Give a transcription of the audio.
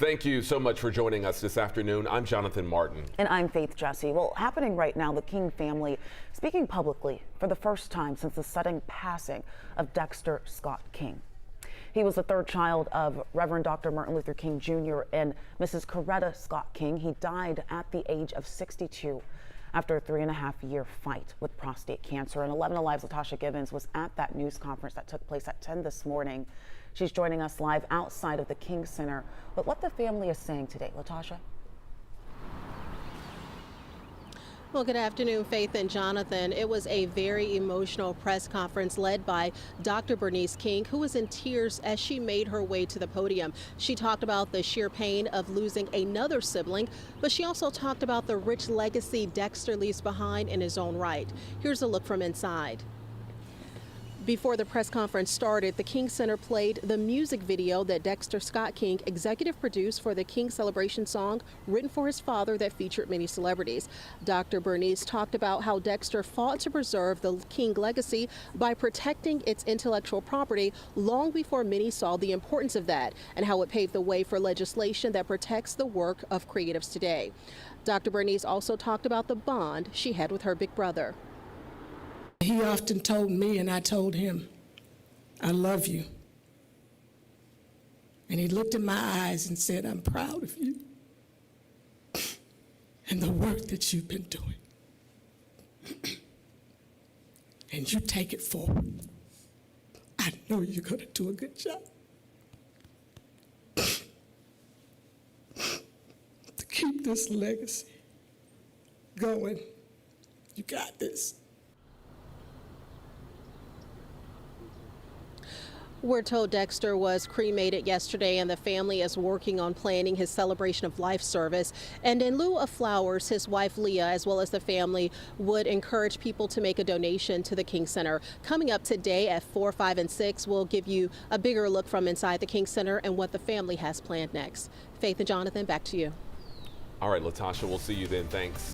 Thank you so much for joining us this afternoon. I'm Jonathan Martin. And I'm Faith Jesse. Well, happening right now, the King family speaking publicly for the first time since the sudden passing of Dexter Scott King. He was the third child of Reverend Dr. Martin Luther King Jr. and Mrs. Coretta Scott King. He died at the age of 62 after a 3.5-year fight with prostate cancer. And 11 Alive's Latasha Gibbons was at that news conference that took place at 10 this morning. She's joining us live outside of the King Center. But what the family is saying today, Latasha? Well, good afternoon, Faith and Jonathan. It was a very emotional press conference led by Dr. Bernice King, who was in tears as she made her way to the podium. She talked about the sheer pain of losing another sibling, but she also talked about the rich legacy Dexter leaves behind in his own right. Here's a look from inside. Before the press conference started, the King Center played the music video that Dexter Scott King executive produced for the King Celebration song written for his father that featured many celebrities. Dr. Bernice talked about how Dexter fought to preserve the King legacy by protecting its intellectual property long before many saw the importance of that, and how it paved the way for legislation that protects the work of creatives today. Dr. Bernice also talked about the bond she had with her big brother. He often told me, and I told him, I love you. And he looked in my eyes and said, I'm proud of you and the work that you've been doing. And you take it forward. I know you're going to do a good job. To keep this legacy going, you got this. We're told Dexter was cremated yesterday, and the family is working on planning his celebration of life service. And in lieu of flowers, his wife Leah, as well as the family, would encourage people to make a donation to the King Center. Coming up today at 4, 5, and 6, we'll give you a bigger look from inside the King Center and what the family has planned next. Faith and Jonathan, back to you. All right, Latasha, we'll see you then. Thanks.